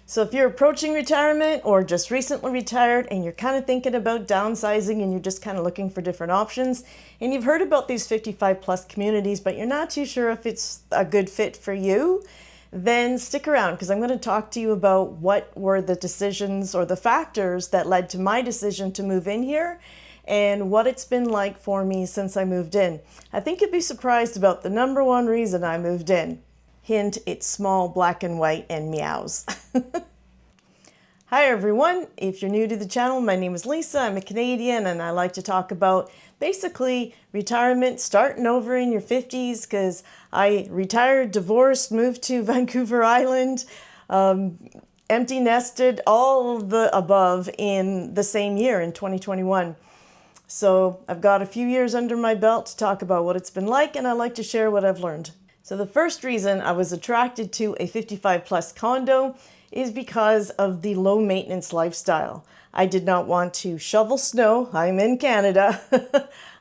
So if you're approaching retirement or just recently retired and you're kind of thinking about downsizing and you're just kind of looking for different options, and you've heard about these 55 plus communities, but you're not too sure if it's a good fit for you, then stick around because I'm going to talk to you about what were the decisions or the factors that led to my decision to move in here and what it's been like for me since I moved in. I think you'd be surprised about the number one reason I moved in. Hint, it's small, black and white, and meows. Hi everyone, if you're new to the channel, my name is Lisa, I'm a Canadian, and I like to talk about basically retirement, starting over in your 50s, because I retired, divorced, moved to Vancouver Island, empty nested, all of the above in the same year, in 2021. So I've got a few years under my belt to talk about what it's been like, and I like to share what I've learned. So the first reason I was attracted to a 55 plus condo is because of the low maintenance lifestyle. I did not want to shovel snow. I'm in Canada.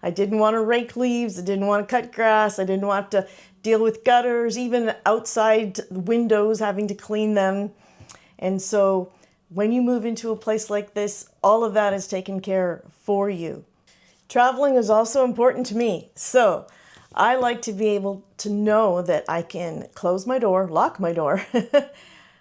I didn't want to rake leaves. I didn't want to cut grass. I didn't want to deal with gutters, even outside windows, having to clean them. And so when you move into a place like this, all of that is taken care for you. Traveling is also important to me. So I like to be able to know that I can close my door, lock my door,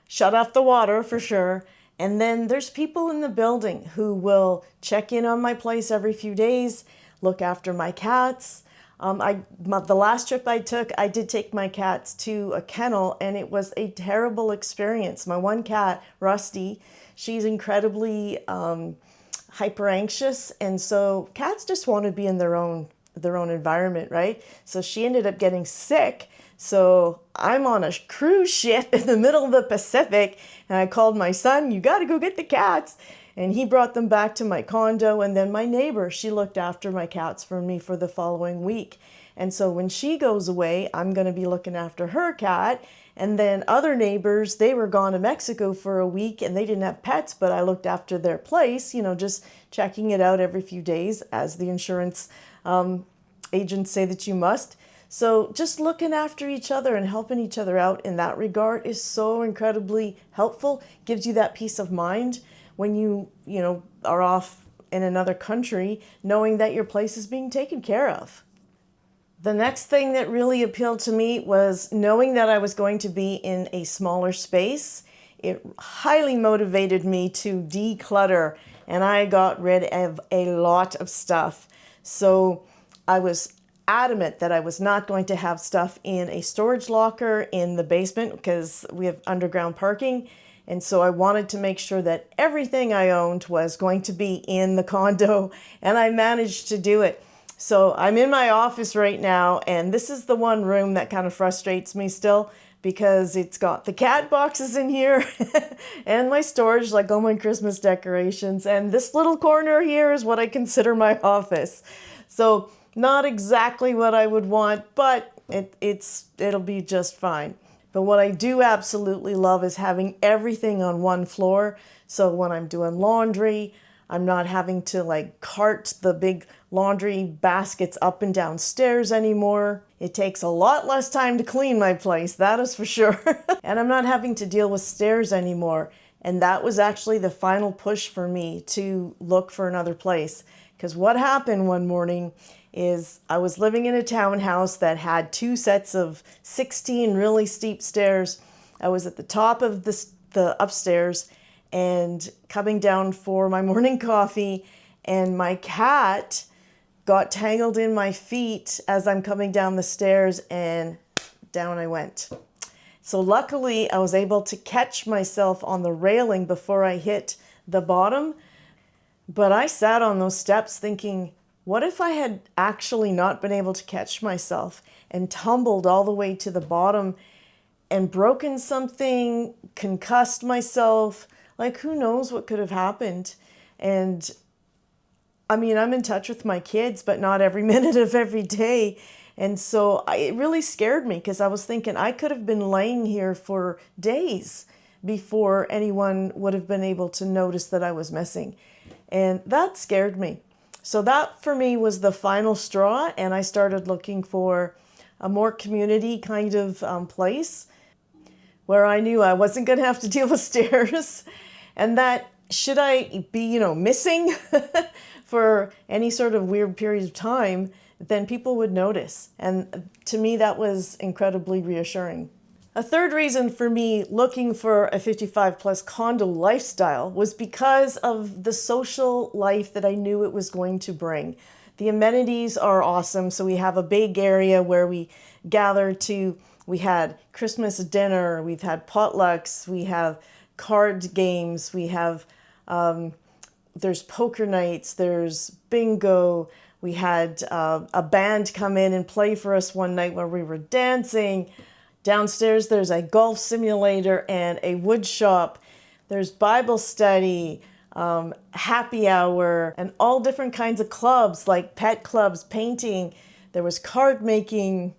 shut off the water for sure. And then there's people in the building who will check in on my place every few days, look after my cats. The last trip I took, I did take my cats to a kennel and it was a terrible experience. My one cat, Rusty, she's incredibly hyper anxious. And so cats just want to be in their own environment, right? So she ended up getting sick. So I'm on a cruise ship in the middle of the Pacific and I called my son, you got to go get the cats. And he brought them back to my condo. And then my neighbor, she looked after my cats for me for the following week. And so when she goes away, I'm going to be looking after her cat. And then other neighbors, they were gone to Mexico for a week and they didn't have pets, but I looked after their place, just checking it out every few days as the insurance agents say that you must. So just looking after each other and helping each other out in that regard is so incredibly helpful. Gives you that peace of mind when you are off in another country, knowing that your place is being taken care of. The next thing that really appealed to me was knowing that I was going to be in a smaller space. It highly motivated me to declutter, and I got rid of a lot of stuff. So I was adamant that I was not going to have stuff in a storage locker in the basement because we have underground parking. And so I wanted to make sure that everything I owned was going to be in the condo, and I managed to do it. So I'm in my office right now, and this is the one room that kind of frustrates me still because it's got the cat boxes in here and my storage, like all my Christmas decorations. And this little corner here is what I consider my office. So not exactly what I would want, but it'll be just fine. But what I do absolutely love is having everything on one floor. So when I'm doing laundry, I'm not having to cart the big laundry baskets up and down stairs anymore. It takes a lot less time to clean my place, that is for sure. And I'm not having to deal with stairs anymore. And that was actually the final push for me to look for another place. Because what happened one morning is I was living in a townhouse that had 2 sets of 16 really steep stairs. I was at the top of the upstairs and coming down for my morning coffee, and my cat got tangled in my feet as I'm coming down the stairs, and down I went. So luckily I was able to catch myself on the railing before I hit the bottom, but I sat on those steps thinking, what if I had actually not been able to catch myself and tumbled all the way to the bottom and broken something, concussed myself? Who knows what could have happened? And I mean, I'm in touch with my kids, but not every minute of every day. And so it really scared me because I was thinking I could have been laying here for days before anyone would have been able to notice that I was missing. And that scared me. So that for me was the final straw, and I started looking for a more community kind of place. where I knew I wasn't going to have to deal with stairs, and that should I be, missing for any sort of weird period of time, then people would notice. And to me, that was incredibly reassuring. A third reason for me looking for a 55 plus condo lifestyle was because of the social life that I knew it was going to bring. The amenities are awesome. So we have a big area where we gather we had Christmas dinner, we've had potlucks, we have card games, we have, there's poker nights, there's bingo. We had a band come in and play for us one night where we were dancing. Downstairs, there's a golf simulator and a wood shop. There's Bible study, happy hour, and all different kinds of clubs like pet clubs, painting. There was card making,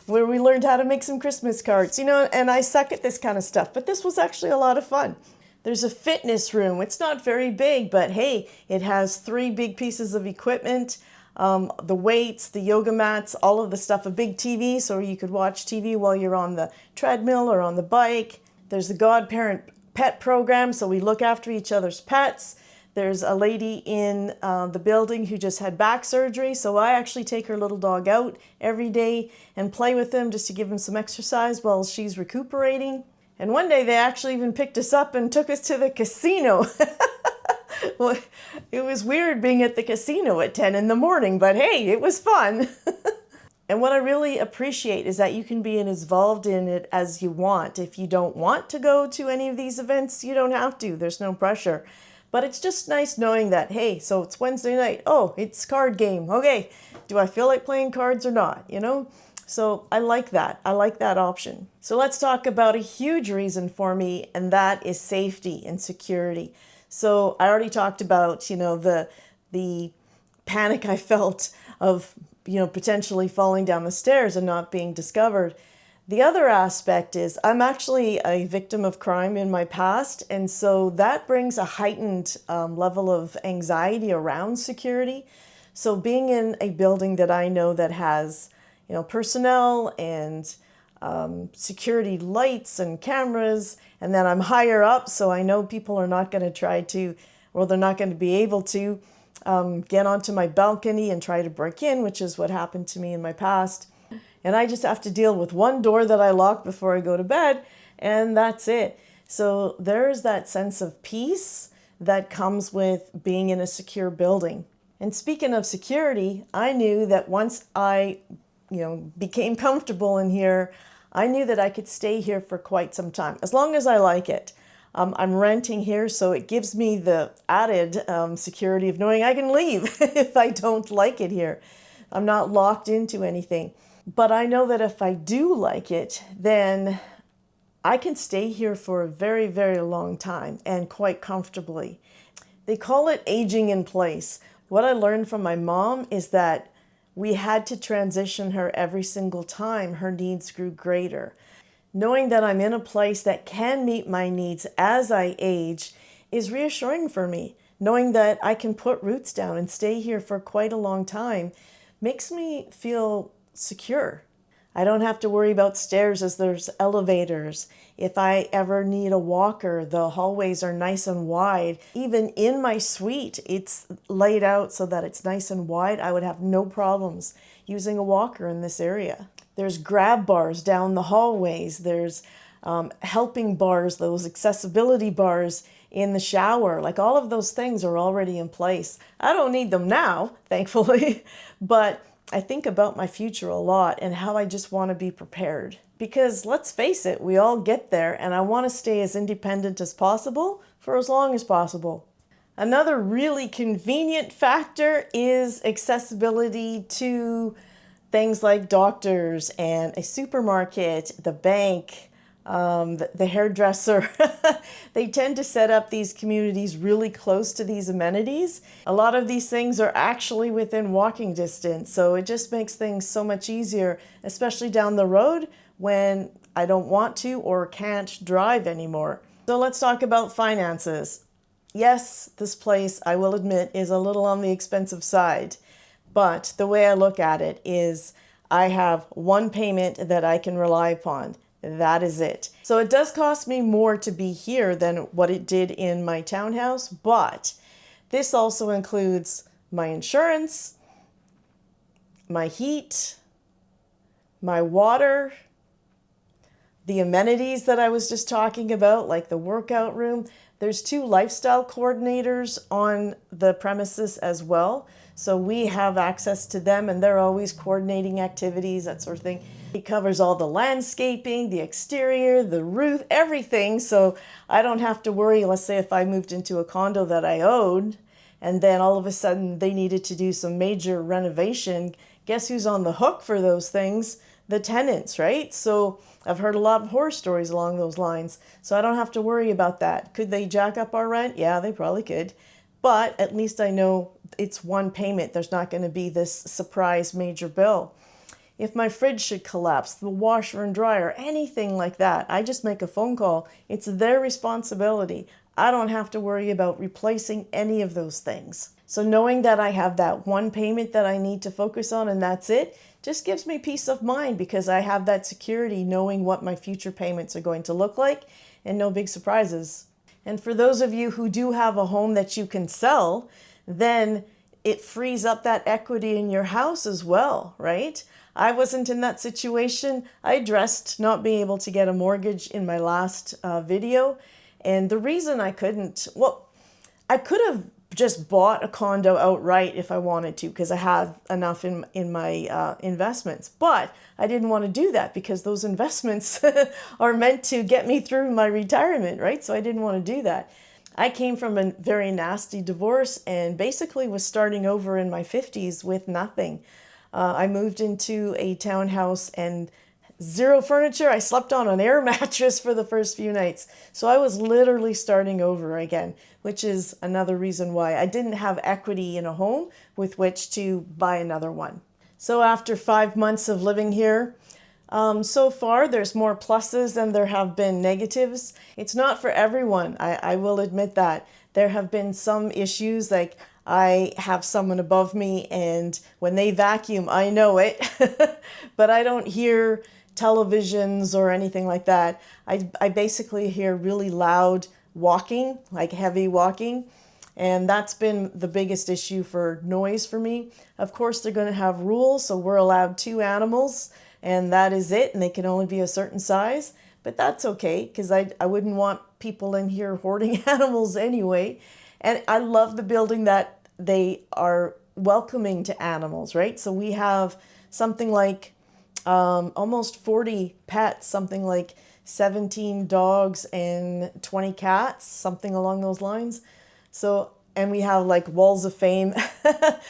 where we learned how to make some Christmas cards, and I suck at this kind of stuff, but this was actually a lot of fun. There's a fitness room. It's not very big, but hey, it has 3 big pieces of equipment. The weights, the yoga mats, all of the stuff, a big TV so you could watch TV while you're on the treadmill or on the bike. There's the godparent pet program, so we look after each other's pets. There's a lady in the building who just had back surgery, so I actually take her little dog out every day and play with him just to give him some exercise while she's recuperating. And one day they actually even picked us up and took us to the casino. Well, it was weird being at the casino at 10 in the morning, but hey, it was fun. And what I really appreciate is that you can be as involved in it as you want. If you don't want to go to any of these events, you don't have to. There's no pressure. But it's just nice knowing that, hey, so it's Wednesday night. Oh, it's card game. Okay, do I feel like playing cards or not, So I like that. I like that option. So let's talk about a huge reason for me, and that is safety and security. So I already talked about, the panic I felt of, potentially falling down the stairs and not being discovered. The other aspect is I'm actually a victim of crime in my past. And so that brings a heightened level of anxiety around security. So being in a building that I know that has, personnel and security lights and cameras, and then I'm higher up, so I know people are not going to they're not going to be able to get onto my balcony and try to break in, which is what happened to me in my past. And I just have to deal with one door that I lock before I go to bed, and that's it. So there's that sense of peace that comes with being in a secure building. And speaking of security, I knew that once I became comfortable in here, I knew that I could stay here for quite some time, as long as I like it. I'm renting here, so it gives me the added security of knowing I can leave if I don't like it here. I'm not locked into anything. But I know that if I do like it, then I can stay here for a very, very long time and quite comfortably. They call it aging in place. What I learned from my mom is that we had to transition her every single time her needs grew greater. Knowing that I'm in a place that can meet my needs as I age is reassuring for me. Knowing that I can put roots down and stay here for quite a long time makes me feel secure. I don't have to worry about stairs as there's elevators. If I ever need a walker, the hallways are nice and wide. Even in my suite, it's laid out so that it's nice and wide. I would have no problems using a walker in this area. There's grab bars down the hallways. There's helping bars, those accessibility bars in the shower. Like all of those things are already in place. I don't need them now, thankfully, but I think about my future a lot and how I just want to be prepared. Because let's face it, we all get there, and I want to stay as independent as possible for as long as possible. Another really convenient factor is accessibility to things like doctors and a supermarket, the bank, the hairdresser. They tend to set up these communities really close to these amenities. A lot of these things are actually within walking distance, so it just makes things so much easier, especially down the road when I don't want to or can't drive anymore. So let's talk about finances. Yes, this place, I will admit, is a little on the expensive side, but the way I look at it is I have one payment that I can rely upon. That is it. So it does cost me more to be here than what it did in my townhouse, but this also includes my insurance, my heat, my water, the amenities that I was just talking about, like the workout room. There's 2 lifestyle coordinators on the premises as well. So we have access to them and they're always coordinating activities, that sort of thing. It covers all the landscaping, the exterior, the roof, everything. So I don't have to worry, let's say if I moved into a condo that I owned and then all of a sudden they needed to do some major renovation. Guess who's on the hook for those things? The tenants, right? So I've heard a lot of horror stories along those lines. So I don't have to worry about that. Could they jack up our rent? Yeah, they probably could. But at least I know it's one payment. There's not going to be this surprise major bill. If my fridge should collapse, the washer and dryer, anything like that, I just make a phone call. It's their responsibility. I don't have to worry about replacing any of those things. So knowing that I have that one payment that I need to focus on and that's it, just gives me peace of mind because I have that security knowing what my future payments are going to look like and no big surprises. And for those of you who do have a home that you can sell, then it frees up that equity in your house as well, right? I wasn't in that situation. I addressed not being able to get a mortgage in my last video. And the reason I couldn't, well, I could have just bought a condo outright if I wanted to because I had enough in my investments. But I didn't want to do that because those investments are meant to get me through my retirement, right? So I didn't want to do that. I came from a very nasty divorce and basically was starting over in my 50s with nothing. I moved into a townhouse and zero furniture. I slept on an air mattress for the first few nights. So I was literally starting over again, which is another reason why I didn't have equity in a home with which to buy another one. So after 5 months of living here, so far there's more pluses than there have been negatives. It's not for everyone. I will admit that. There have been some issues, like I have someone above me and when they vacuum, I know it, but I don't hear televisions or anything like that. I basically hear really loud walking, like heavy walking, and that's been the biggest issue for noise for me. Of course, they're going to have rules, so we're allowed 2 animals, and that is it, and they can only be a certain size, but that's okay, because I wouldn't want people in here hoarding animals anyway. And I love the building that they are welcoming to animals, right? So we have something like almost 40 pets, something like 17 dogs and 20 cats, something along those lines. So, and we have like walls of fame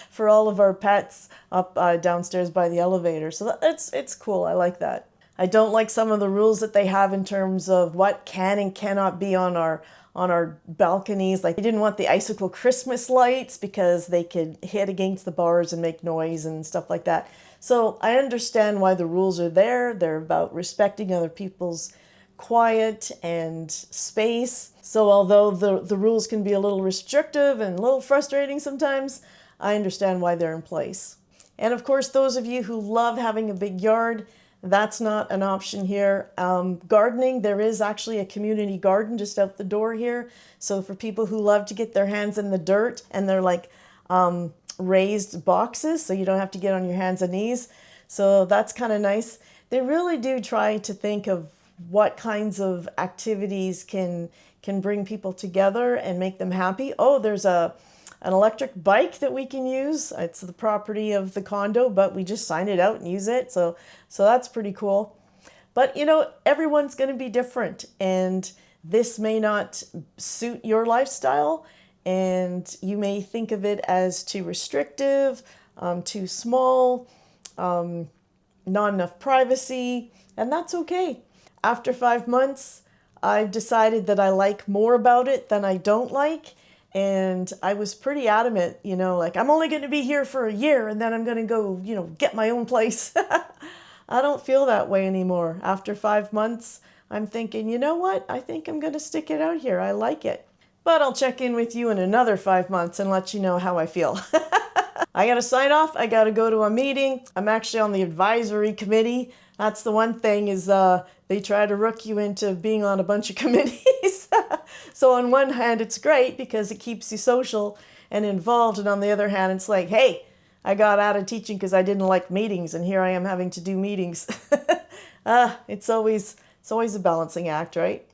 for all of our pets up downstairs by the elevator. So it's cool. I like that. I don't like some of the rules that they have in terms of what can and cannot be on our balconies. Like they didn't want the icicle Christmas lights because they could hit against the bars and make noise and stuff like that. So I understand why the rules are there. They're about respecting other people's quiet and space. So although the rules can be a little restrictive and a little frustrating sometimes, I understand why they're in place. And of course, those of you who love having a big yard, that's not an option here. Gardening, there is actually a community garden just out the door here. So for people who love to get their hands in the dirt, and they're like raised boxes, so you don't have to get on your hands and knees. So that's kind of nice. They really do try to think of what kinds of activities can bring people together and make them happy. Oh, there's an electric bike that we can use. It's the property of the condo, but we just sign it out and use it. So that's pretty cool. But you know, everyone's going to be different, and this may not suit your lifestyle, and you may think of it as too restrictive, too small, not enough privacy, and that's okay. After 5 months, I've decided that I like more about it than I don't like. And I was pretty adamant, you know, like I'm only going to be here for a year and then I'm going to go, you know, get my own place. I don't feel that way anymore. After 5 months, I'm thinking, you know what? I think I'm going to stick it out here. I like it. But I'll check in with you in another 5 months and let you know how I feel. I got to sign off. I got to go to a meeting. I'm actually on the advisory committee. That's the one thing is they try to rook you into being on a bunch of committees. So on one hand, it's great because it keeps you social and involved. And on the other hand, it's like, hey, I got out of teaching because I didn't like meetings, and here I am having to do meetings. It's always a balancing act, right?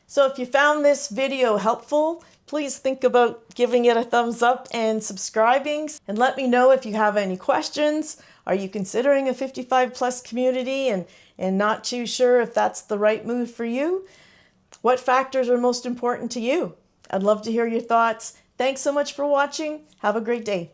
So if you found this video helpful, please think about giving it a thumbs up and subscribing. And let me know if you have any questions. Are you considering a 55 plus community and not too sure if that's the right move for you? What factors are most important to you? I'd love to hear your thoughts. Thanks so much for watching. Have a great day.